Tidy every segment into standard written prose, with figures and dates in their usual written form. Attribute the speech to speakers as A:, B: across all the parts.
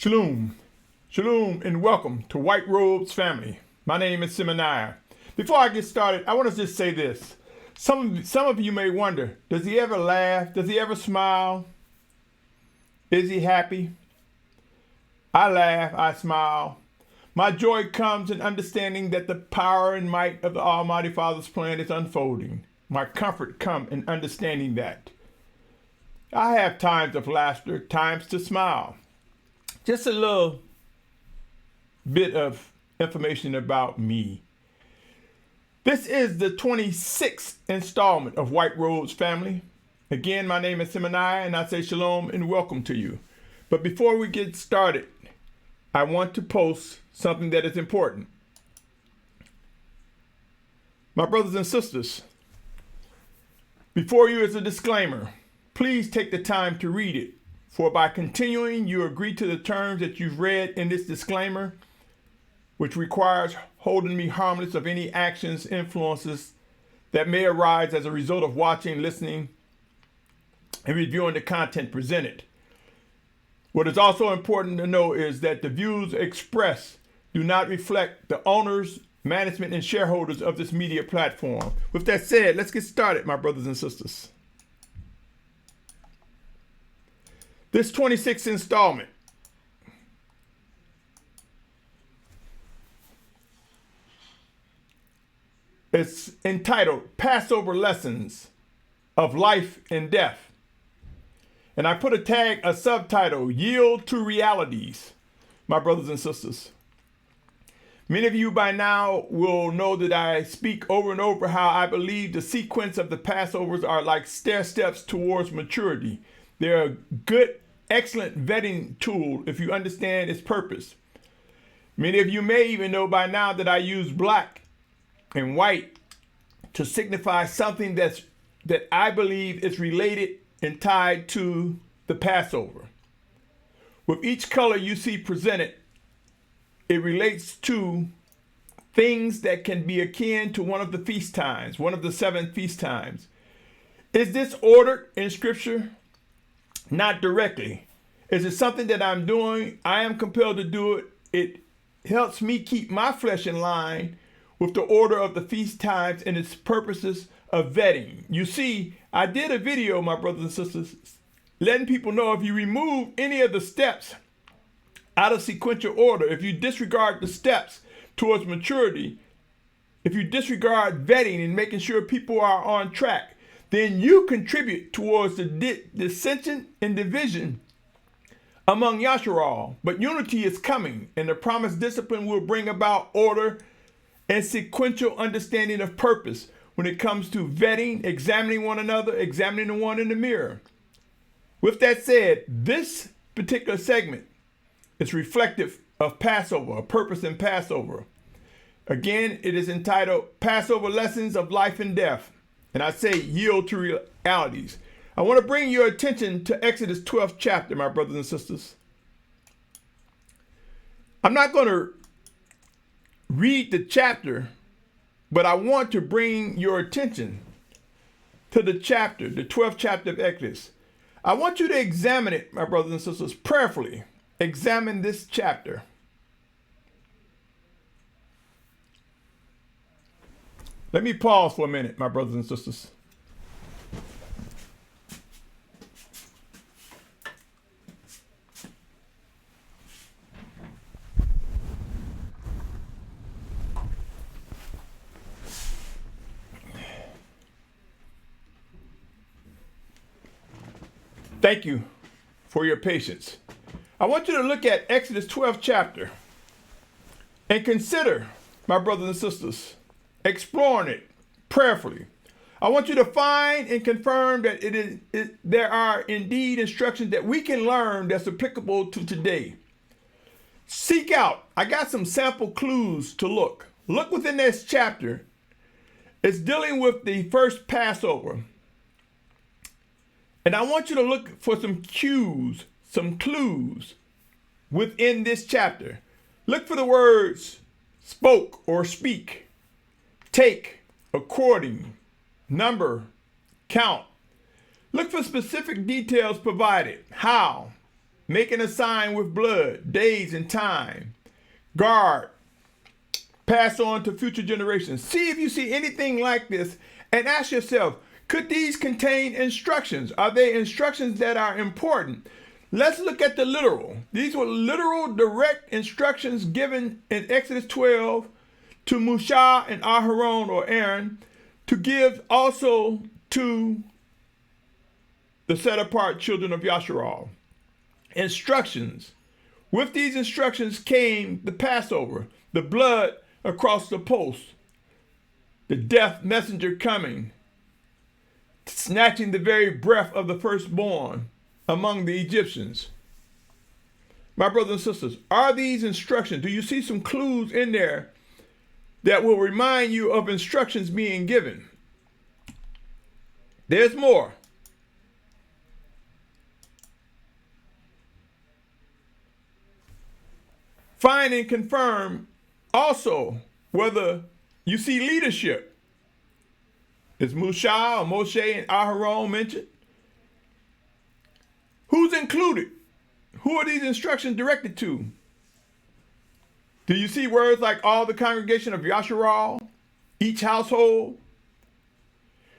A: Shalum, Shalum, and welcome to White Robes family. My name is Symmanayah. Before I get started, I want to just say this. Some of you may wonder, does he ever laugh? Does he ever smile? Is he happy? I laugh, I smile. My joy comes in understanding that the power and might of the Almighty Father's plan is unfolding. My comfort comes in understanding that. I have times of laughter, times to smile. Just a little bit of information about me. This is the 26th installment of White Robes family. Again, my name is Symmanayah, and I say shalom and welcome to you. But before we get started, I want to post something that is important. My brothers and sisters, before you is a disclaimer. Please take the time to read it, for by continuing, you agree to the terms that you've read in this disclaimer, which requires holding me harmless of any actions, influences that may arise as a result of watching, listening, and reviewing the content presented. What is also important to know is that the views expressed do not reflect the owners, management, and shareholders of this media platform. With that said, let's get started, my brothers and sisters. This 26th installment is entitled Passover Lessons of Life and Death. And I put a subtitle, Yield to Realities, my brothers and sisters. Many of you by now will know that I speak over and over how I believe the sequence of the Passovers are like stair steps towards maturity. They're a good, excellent vetting tool if you understand its purpose. Many of you may even know by now that I use black and white to signify something that I believe is related and tied to the Passover. With each color you see presented, it relates to things that can be akin to one of the feast times, one of the 7 feast times. Is this ordered in Scripture? Not directly. Is it something that I'm doing? I am compelled to do it. It helps me keep my flesh in line with the order of the feast times and its purposes of vetting. You see, I did a video, my brothers and sisters, letting people know if you remove any of the steps out of sequential order, if you disregard the steps towards maturity, if you disregard vetting and making sure people are on track, then you contribute towards the dissension and division among Yashar'al. But unity is coming, and the promised discipline will bring about order and sequential understanding of purpose when it comes to vetting, examining one another, examining the one in the mirror. With that said, this particular segment is reflective of Passover, a purpose in Passover. Again, it is entitled Passover Lessons of Life and Death. And I say yield to realities. I want to bring your attention to Exodus 12th chapter, my brothers and sisters. I'm not going to read the chapter, but I want to bring your attention to the chapter, the 12th chapter of Exodus. I want you to examine it, my brothers and sisters, prayerfully. Examine this chapter. Let me pause for a minute, my brothers and sisters. Thank you for your patience. I want you to look at Exodus 12th chapter and consider, my brothers and sisters, exploring it prayerfully. I want you to find and confirm that there are indeed instructions that we can learn that's applicable to today. Seek out. I got some sample clues to look. Look within this chapter. It's dealing with the first Passover. And I want you to look for some cues, some clues within this chapter. Look for the words spoke or speak, take, according, number, count. Look for specific details provided. How, making a sign with blood, days and time. Guard, pass on to future generations. See if you see anything like this and ask yourself, could these contain instructions? Are they instructions that are important? Let's look at the literal. These were literal direct instructions given in Exodus 12 to Mashyach and Aharon or Aaron to give also to the set apart children of Yashar'al. Instructions. With these instructions came the Passover, the blood across the post, the death messenger coming, snatching the very breath of the firstborn among the Egyptians. My brothers and sisters, are these instructions? Do you see some clues in there that will remind you of instructions being given? There's more. Find and confirm also whether you see leadership. Is Mashyach or Moshe and Aharon mentioned? Who's included? Who are these instructions directed to? Do you see words like all the congregation of Yashar'al, each household?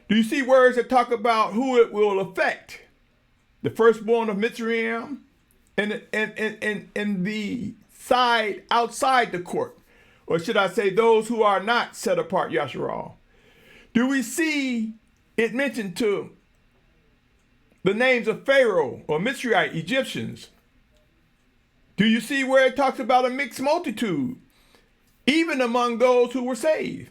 A: Do you see words that talk about who it will affect? The firstborn of Mitzrayim and the side outside the court, or should I say those who are not set apart Yashar'al? Do we see it mentioned to the names of Pharaoh or Mitzrayite Egyptians? Do you see where it talks about a mixed multitude, even among those who were saved?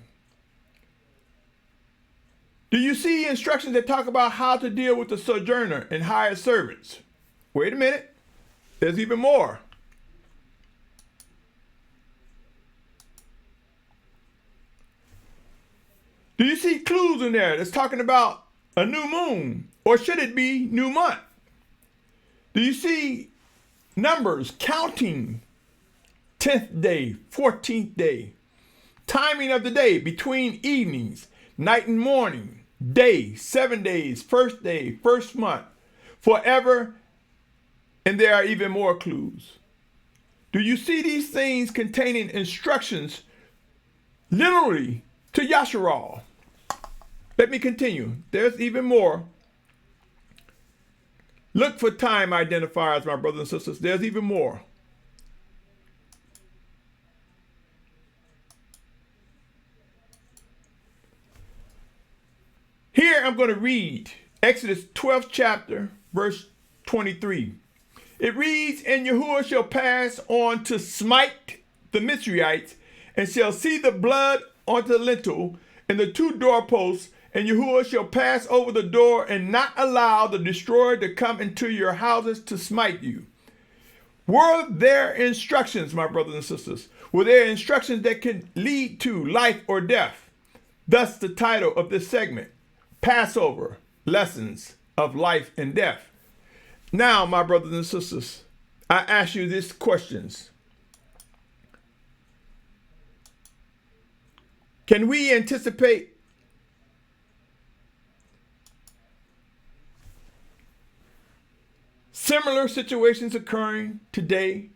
A: Do you see instructions that talk about how to deal with the sojourner and hired servants? Wait a minute, there's even more. Do you see clues in there that's talking about a new moon? Or should it be new month? Do you see numbers counting 10th day, 14th day, timing of the day between evenings, night and morning, day, 7 days, first day, first month, forever, and there are even more clues. Do you see these things containing instructions literally to Yashar'al? Let me continue. There's even more. Look for time identifiers, my brothers and sisters. There's even more. Here I'm going to read Exodus 12th chapter, verse 23. It reads, "And Yahuah shall pass on to smite the Mitzrayites, and shall see the blood onto the lintel and the two doorposts, and Yahuah shall pass over the door and not allow the destroyer to come into your houses to smite you." Were there instructions, my brothers and sisters? Were there instructions that can lead to life or death? Thus the title of this segment, Passover, Lessons of Life and Death. Now, my brothers and sisters, I ask you these questions. Can we anticipate similar situations occurring today?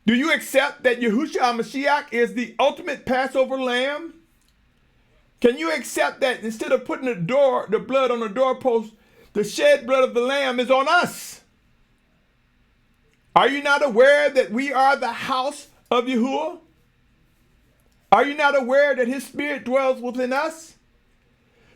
A: Do you accept that Yahusha Mashyach is the ultimate Passover lamb? Can you accept that instead of putting the blood on the doorpost, the shed blood of the lamb is on us? Are you not aware that we are the house of Yahuah? Are you not aware that his spirit dwells within us?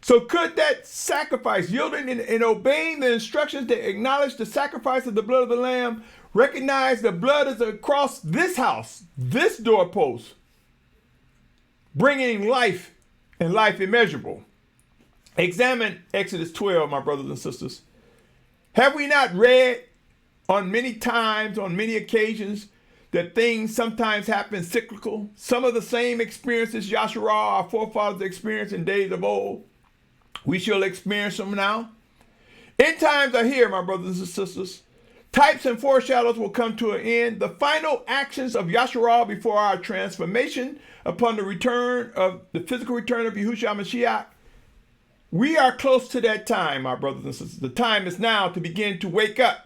A: So could that sacrifice, yielding and obeying the instructions that acknowledge the sacrifice of the blood of the lamb, recognize the blood is across this house, this doorpost, bringing life and life immeasurable? Examine Exodus 12, my brothers and sisters. Have we not read on many times, on many occasions, that things sometimes happen cyclical? Some of the same experiences Yashar'al, our forefathers, experienced in days of old, we shall experience them now. End times are here, my brothers and sisters. Types and foreshadows will come to an end. The final actions of Yashar'al before our transformation upon the return of the physical return of Yahusha Mashyach We are close to that time, my brothers and sisters. The time is now to begin to wake up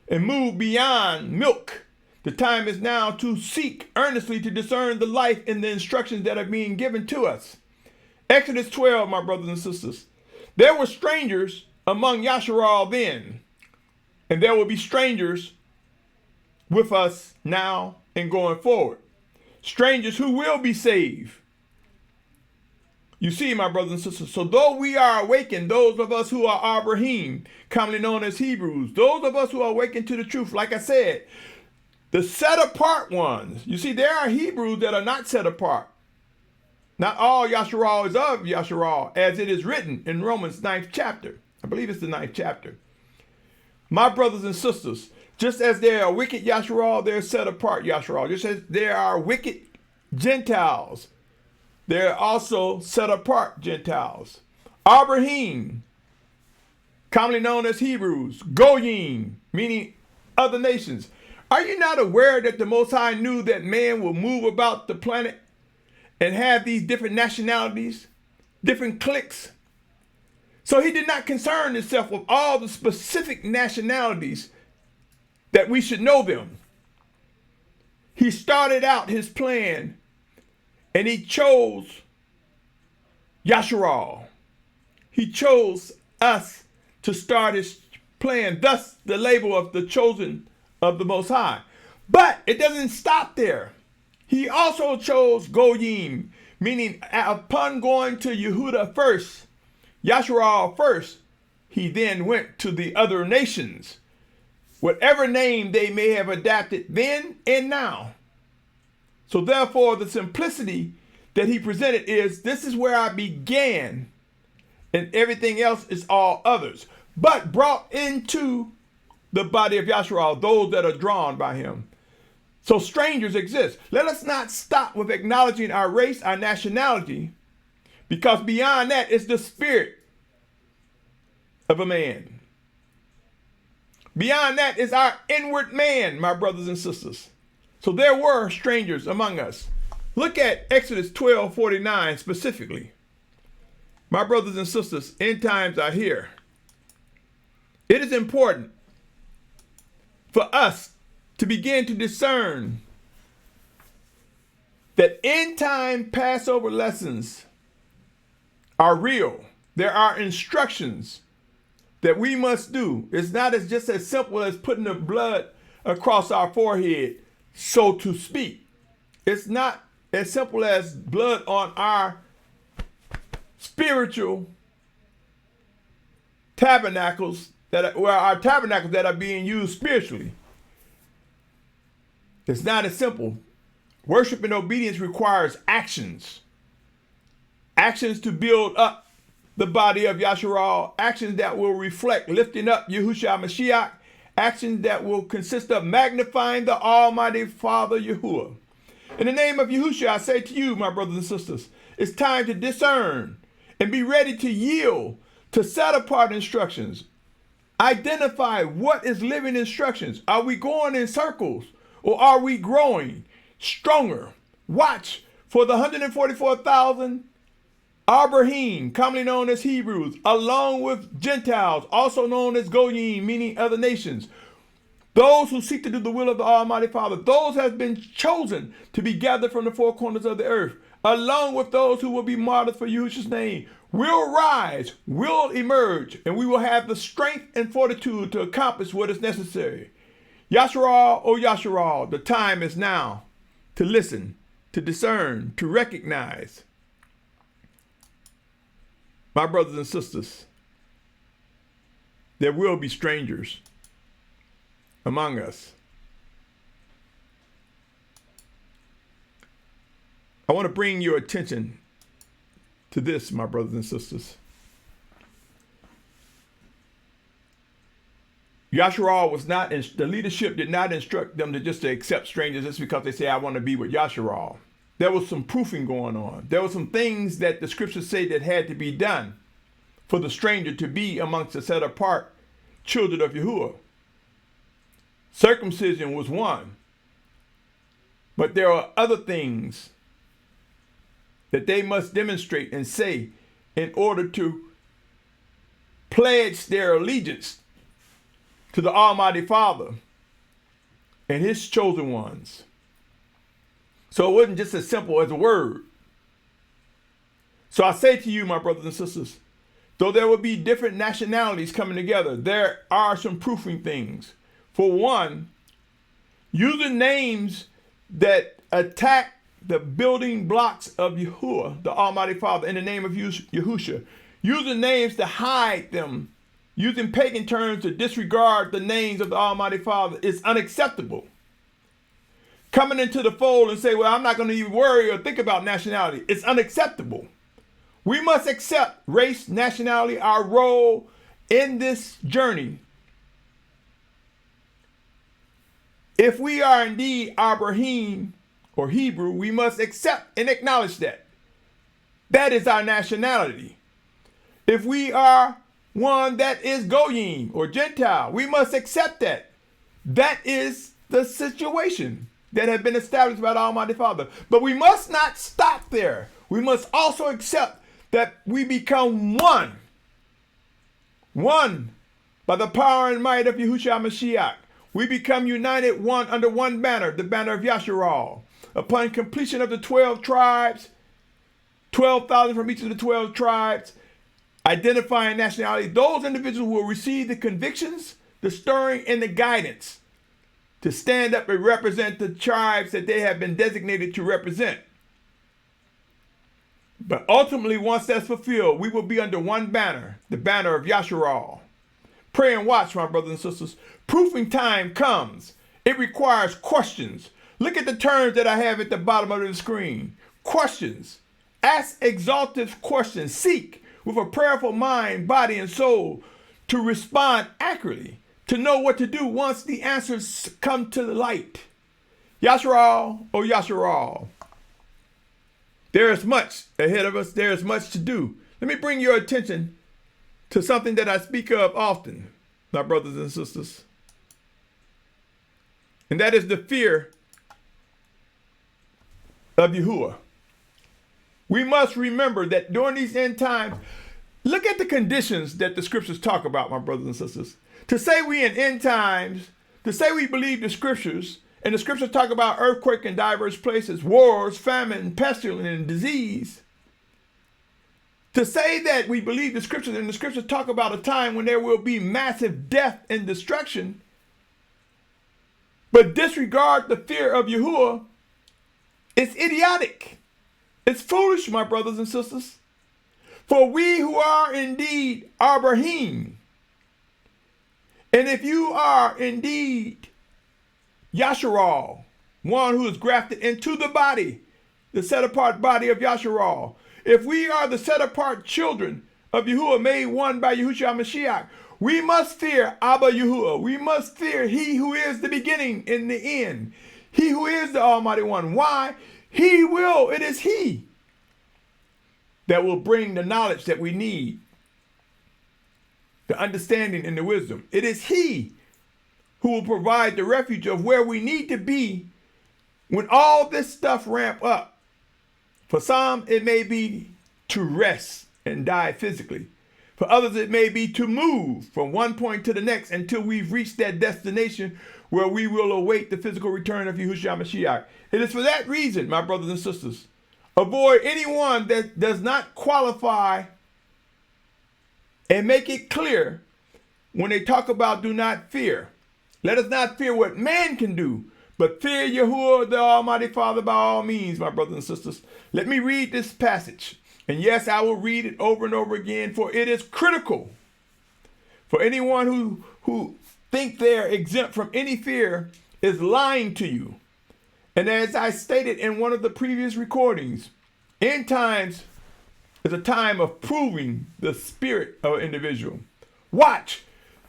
A: and move beyond milk. The time is now to seek earnestly to discern the life in the instructions that are being given to us. Exodus 12, my brothers and sisters. There were strangers among Yashar'al then, and there will be strangers with us now and going forward. Strangers who will be saved. You see, my brothers and sisters, so though we are awakened, those of us who are Abrahym, commonly known as Hebrews, those of us who are awakened to the truth, like I said, the set apart ones. You see, there are Hebrews that are not set apart. Not all Yashar'al is of Yashar'al, as it is written in Romans 9th chapter. I believe it's the 9th chapter. My brothers and sisters, just as there are wicked Yashar'al, there are set apart Yashar'al. Just as there are wicked Gentiles, there are also set apart Gentiles. Abrahym, commonly known as Hebrews. Goym, meaning other nations. Are you not aware that the Most High knew that man will move about the planet and have these different nationalities, different cliques? So he did not concern himself with all the specific nationalities that we should know them. He started out his plan and he chose Yashar'al. He chose us to start his plan, thus the label of the chosen of the Most High. But it doesn't stop there. He also chose Goym, meaning upon going to Yehuda first, Yashar'al first, he then went to the other nations, whatever name they may have adapted then and now. So therefore, the simplicity that he presented is, this is where I began, and everything else is all others. But brought into the body of Yashar'al, those that are drawn by him. So strangers exist. Let us not stop with acknowledging our race, our nationality, because beyond that is the spirit of a man. Beyond that is our inward man, my brothers and sisters. So there were strangers among us. Look at Exodus 12:49 specifically. My brothers and sisters, end times are here. It is important for us to begin to discern that end time Passover lessons are real. There are instructions that we must do. It's not just as simple as putting the blood across our forehead, so to speak. It's not as simple as blood on our spiritual tabernacles that are being used spiritually. It's not as simple. Worship and obedience requires actions. Actions to build up the body of Yashar'al. Actions that will reflect lifting up Yahusha Mashyach. Actions that will consist of magnifying the Almighty Father Yahuah. In the name of Yahusha, I say to you, my brothers and sisters, it's time to discern and be ready to yield to set apart instructions. Identify what is living instructions. Are we going in circles or are we growing stronger? Watch for the 144,000 Abrahym, commonly known as Hebrews, along with Gentiles, also known as Goym, meaning other nations. Those who seek to do the will of the Almighty Father, those have been chosen to be gathered from the four corners of the earth, along with those who will be martyred for Yahusha's name, will rise, will emerge, and we will have the strength and fortitude to accomplish what is necessary. Yashar'al, O Yashar'al, the time is now to listen, to discern, to recognize. My brothers and sisters, there will be strangers among us. I want to bring your attention to this, my brothers and sisters. Yashar'al was not, the leadership did not instruct them to accept strangers just because they say, I want to be with Yashar'al. There was some proofing going on. There were some things that the scriptures say that had to be done for the stranger to be amongst the set apart children of Yahuah. Circumcision was one. But there are other things that they must demonstrate and say in order to pledged their allegiance to the Almighty Father and his chosen ones. So it wasn't just as simple as a word. So I say to you, my brothers and sisters, though there will be different nationalities coming together, there are some proofing things. For one, using names that attack the building blocks of Yahuah, the Almighty Father, in the name of Yahusha, using names to hide them, using pagan terms to disregard the names of the Almighty Father is unacceptable. Coming into the fold and say, well, I'm not going to even worry or think about nationality, it's unacceptable. We must accept race, nationality, our role in this journey. If we are indeed Abrahym or Hebrew, we must accept and acknowledge that. That is our nationality. If we are one that is Goym or Gentile, we must accept that. That is the situation that has been established by the Almighty Father. But we must not stop there. We must also accept that we become one. One by the power and might of Yahusha Mashyach. We become united one under one banner, the banner of Yashar'al. Upon completion of the 12 tribes, 12,000 from each of the 12 tribes, identifying nationality, those individuals will receive the convictions, the stirring, and the guidance to stand up and represent the tribes that they have been designated to represent. But ultimately, once that's fulfilled, we will be under one banner, the banner of Yashar'al. Pray and watch, my brothers and sisters. Proofing time comes. It requires questions. Look at the terms that I have at the bottom of the screen. Questions. Ask exalted questions. Seek with a prayerful mind, body, and soul to respond accurately, to know what to do once the answers come to the light. Yashar'al, oh Yashar'al. There is much ahead of us. There is much to do. Let me bring your attention to something that I speak of often, my brothers and sisters. And that is the fear of Yahuah. We must remember that during these end times, look at the conditions that the scriptures talk about, my brothers and sisters. To say we in end times, to say we believe the scriptures, and the scriptures talk about earthquake in diverse places, wars, famine, pestilence, and disease. To say that we believe the scriptures, and the scriptures talk about a time when there will be massive death and destruction, but disregard the fear of Yahuah, it's idiotic. It's foolish, my brothers and sisters. For we who are indeed Abrahym, and if you are indeed Yashar'al, one who is grafted into the body, the set-apart body of Yashar'al. If we are the set-apart children of Yahuah, made one by Yahusha Mashyach, we must fear Abba Yahuah. We must fear he who is the beginning and the end. He who is the Almighty One. Why? It is he that will bring the knowledge that we need, the understanding and the wisdom. It is he who will provide the refuge of where we need to be when all this stuff ramp up. For some, it may be to rest and die physically. For others, it may be to move from one point to the next until we've reached that destination where we will await the physical return of Yahusha Mashyach. It is for that reason, my brothers and sisters, avoid anyone that does not qualify and make it clear when they talk about do not fear. Let us not fear what man can do, but fear Yahuah, the Almighty Father, by all means, my brothers and sisters. Let me read this passage. And yes, I will read it over and over again, for it is critical. For anyone who think they're exempt from any fear is lying to you. And as I stated in one of the previous recordings, end times is a time of proving the spirit of an individual. Watch.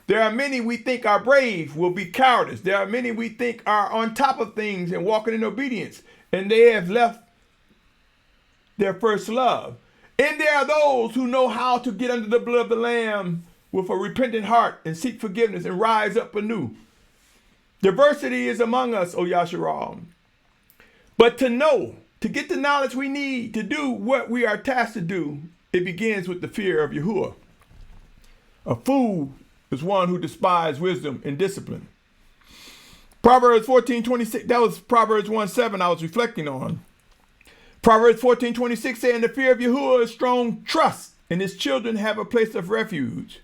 A: There are many we think are brave will be cowardice. There are many we think are on top of things and walking in obedience, and they have left their first love. And there are those who know how to get under the blood of the Lamb with a repentant heart and seek forgiveness and rise up anew. Diversity is among us, O Yashar'al. But to get the knowledge we need to do what we are tasked to do, it begins with the fear of Yahuah. A fool is one who despises wisdom and discipline. Proverbs 14:26, that was Proverbs 1:7 I was reflecting on. Proverbs 14:26 saying, the fear of Yahuah is strong trust, and his children have a place of refuge.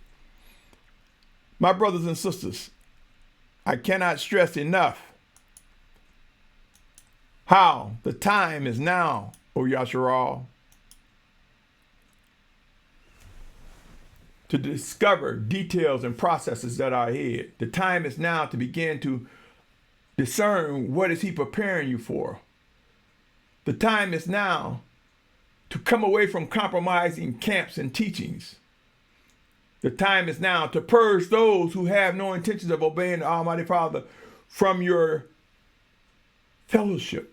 A: My brothers and sisters, I cannot stress enough how the time is now, O Yashar'al, to discover details and processes that are ahead. The time is now to begin to discern what is he preparing you for. The time is now to come away from compromising camps and teachings. The time is now to purge those who have no intentions of obeying the Almighty Father from your fellowship,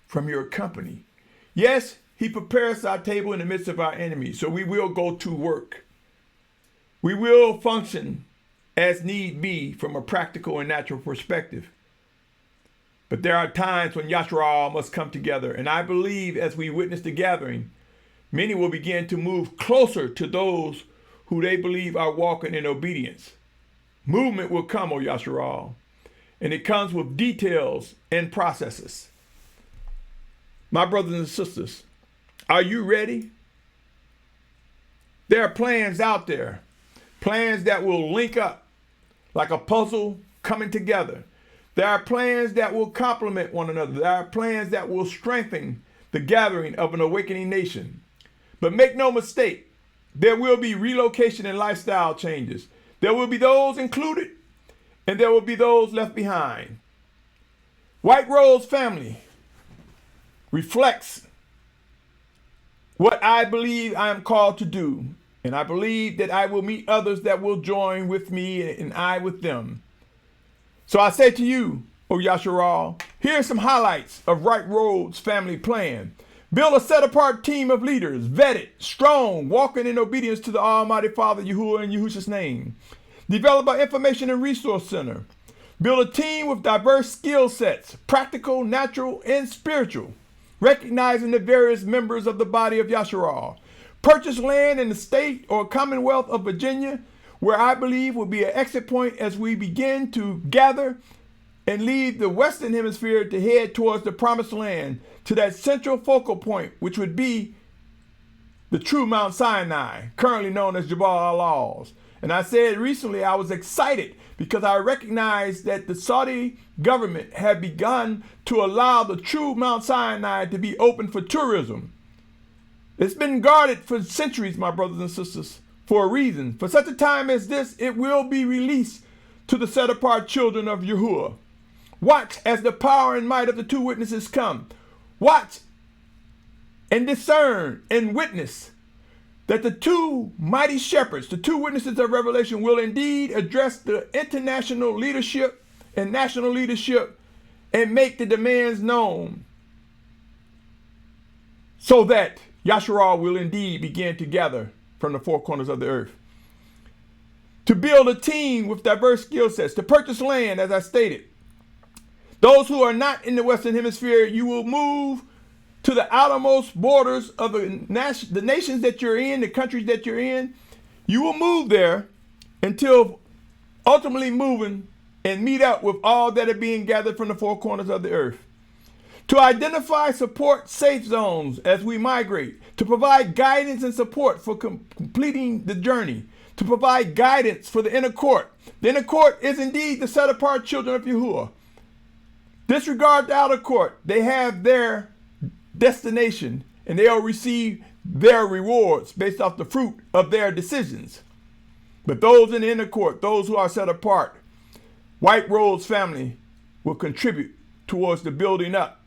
A: from your company. Yes, he prepares our table in the midst of our enemies, so we will go to work. We will function as need be from a practical and natural perspective. But there are times when Yashar'al must come together, and I believe as we witness the gathering, many will begin to move closer to those who they believe are walking in obedience. Movement will come, O Yashar'al, and it comes with details and processes. My brothers and sisters, are you ready? There are plans out there, plans that will link up like a puzzle coming together. There are plans that will complement one another. There are plans that will strengthen the gathering of an awakening nation. But make no mistake, there will be relocation and lifestyle changes. There will be those included, and there will be those left behind. White Rose family reflects what I believe I am called to do, and I believe that I will meet others that will join with me and I with them. So I say to you, O Yashar'al, here are some highlights of White Rose's family plan. Build a set-apart team of leaders, vetted, strong, walking in obedience to the Almighty Father Yahuah in Yahusha's name. Develop an information and resource center. Build a team with diverse skill sets, practical, natural, and spiritual, recognizing the various members of the body of Yashar'al. Purchase land in the state or Commonwealth of Virginia, where I believe will be an exit point as we begin to gather and leave the Western Hemisphere to head towards the Promised Land, to that central focal point, which would be the true Mount Sinai, currently known as Jabal al-Lawz. And I said recently I was excited because I recognized that the Saudi government had begun to allow the true Mount Sinai to be open for tourism. It's been guarded for centuries, my brothers and sisters, for a reason. For such a time as this, it will be released to the set-apart children of Yahuah. Watch as the power and might of the two witnesses come. Watch and discern and witness that the two mighty shepherds, the two witnesses of Revelation, will indeed address the international leadership and national leadership and make the demands known so that Yashar'al will indeed begin to gather from the four corners of the earth. To build a team with diverse skill sets, to purchase land, as I stated. Those who are not in the Western Hemisphere, you will move to the outermost borders of the nations that you're in, the countries that you're in. You will move there until ultimately moving and meet up with all that are being gathered from the four corners of the earth. To identify, support safe zones as we migrate, to provide guidance and support for completing the journey, to provide guidance for the inner court. The inner court is indeed the set-apart children of Yahuah. Disregard the outer court. They have their destination and they'll receive their rewards based off the fruit of their decisions. But those in the inner court, those who are set apart, White Rose family will contribute towards the building up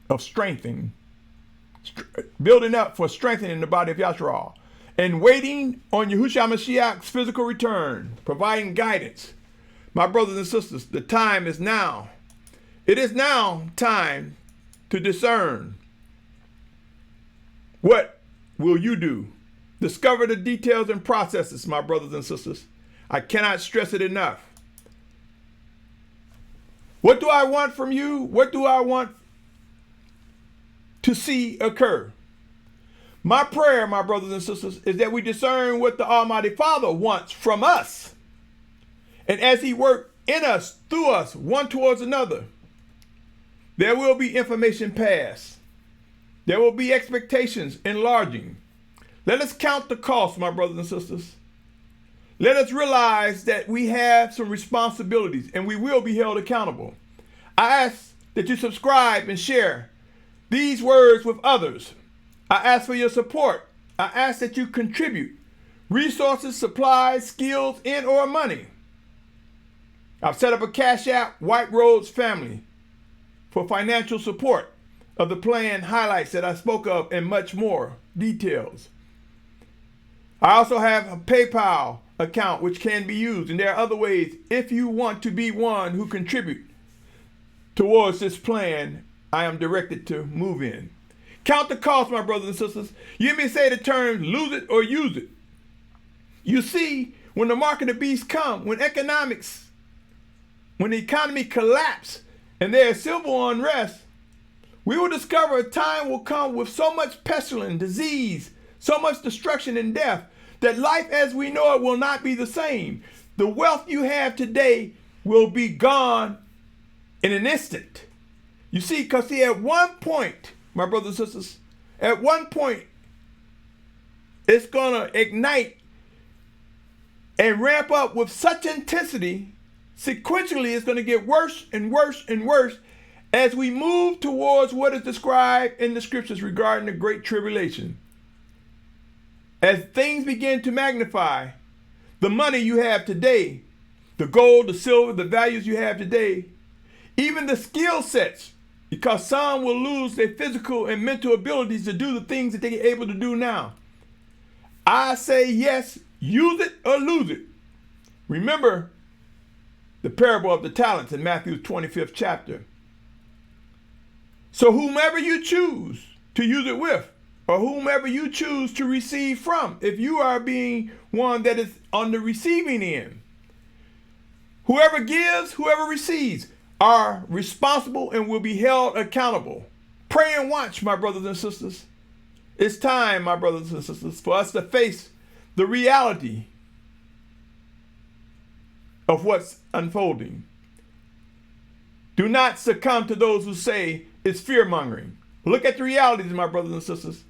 A: of strengthening, building up for strengthening the body of Yashar'al, and waiting on Yahusha Mashyach's physical return, providing guidance. My brothers and sisters, the time is now. It is now time to discern. What will you do? Discover the details and processes, my brothers and sisters. I cannot stress it enough. What do I want from you? What do I want to see occur? My prayer, my brothers and sisters, is that we discern what the Almighty Father wants from us. And as he works in us, through us, one towards another, there will be information passed. There will be expectations enlarging. Let us count the cost, my brothers and sisters. Let us realize that we have some responsibilities and we will be held accountable. I ask that you subscribe and share these words with others. I ask for your support. I ask that you contribute resources, supplies, skills, and or money. I've set up a Cash App, White Roads Family, for financial support of the plan highlights that I spoke of and much more details. I also have a PayPal account which can be used, and there are other ways if you want to be one who contribute towards this plan I am directed to move in. Count the cost, my brothers and sisters. You may say the term lose it or use it. You see, when the mark of the beast come, when the economy collapse and there is civil unrest, we will discover a time will come with so much pestilence, disease, so much destruction and death, that life as we know it will not be the same. The wealth you have today will be gone in an instant. You see, because at one point, my brothers and sisters, at one point, it's going to ignite and ramp up with such intensity. Sequentially, it's going to get worse and worse and worse as we move towards what is described in the scriptures regarding the Great Tribulation. As things begin to magnify, the money you have today, the gold, the silver, the values you have today, even the skill sets, because some will lose their physical and mental abilities to do the things that they're able to do now. I say yes, use it or lose it. Remember the parable of the talents in Matthew's 25th chapter. So whomever you choose to use it with, or whomever you choose to receive from, if you are being one that is on the receiving end, whoever gives, whoever receives, are responsible and will be held accountable. Pray and watch, my brothers and sisters. It's time, my brothers and sisters, for us to face the reality of what's unfolding. Do not succumb to those who say it's fear-mongering. Look at the realities, my brothers and sisters.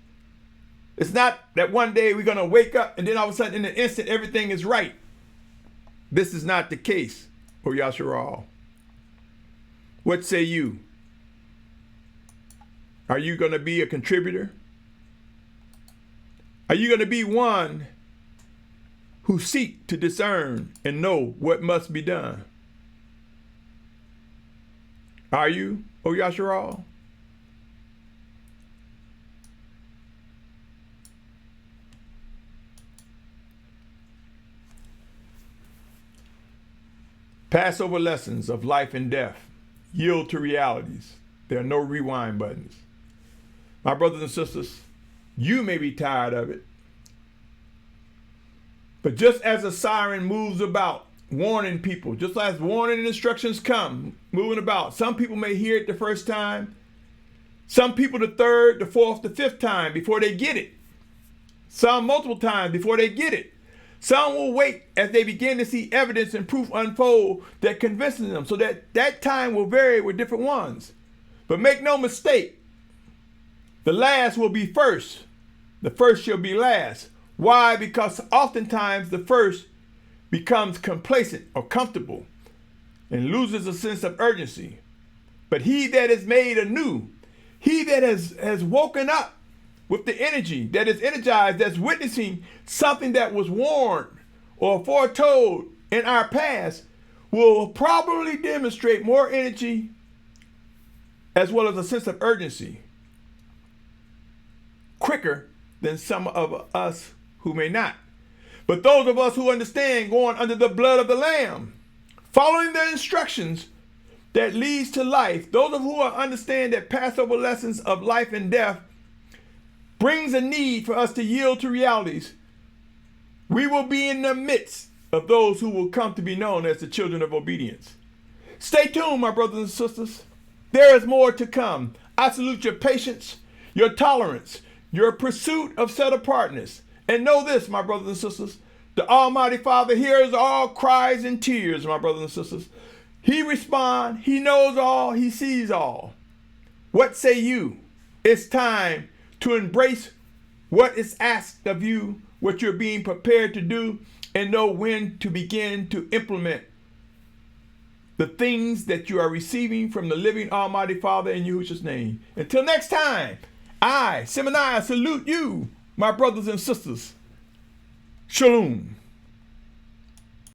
A: It's not that one day we're going to wake up and then all of a sudden in an instant everything is right. This is not the case, O Yashar'al. What say you? Are you going to be a contributor? Are you going to be one who seek to discern and know what must be done? Are you, O Yashar'al? Passover lessons of life and death. Yield to realities. There are no rewind buttons. My brothers and sisters, you may be tired of it. But just as a siren moves about, warning people, just as warning and instructions come, moving about, some people may hear it the first time. Some people the third, the fourth, the fifth time before they get it. Some multiple times before they get it. Some will wait as they begin to see evidence and proof unfold that convinces them, so that time will vary with different ones. But make no mistake, the last will be first. The first shall be last. Why? Because oftentimes the first becomes complacent or comfortable and loses a sense of urgency. But he that is made anew, he that has woken up with the energy, that is energized, that's witnessing something that was warned or foretold in our past, will probably demonstrate more energy as well as a sense of urgency quicker than some of us who may not. But those of us who understand going under the blood of the Lamb, following the instructions that leads to life, those of who understand that Passover lessons of life and death brings a need for us to yield to realities, we will be in the midst of those who will come to be known as the children of obedience. Stay tuned, my brothers and sisters. There is more to come. I salute your patience, your tolerance, your pursuit of set apartness. And know this, my brothers and sisters, the Almighty Father hears all cries and tears, my brothers and sisters. He responds, he knows all, he sees all. What say you? It's time to embrace what is asked of you, what you're being prepared to do, and know when to begin to implement the things that you are receiving from the living Almighty Father in Yahusha's name. Until next time, I, Symmanayah, salute you, my brothers and sisters. Shalom.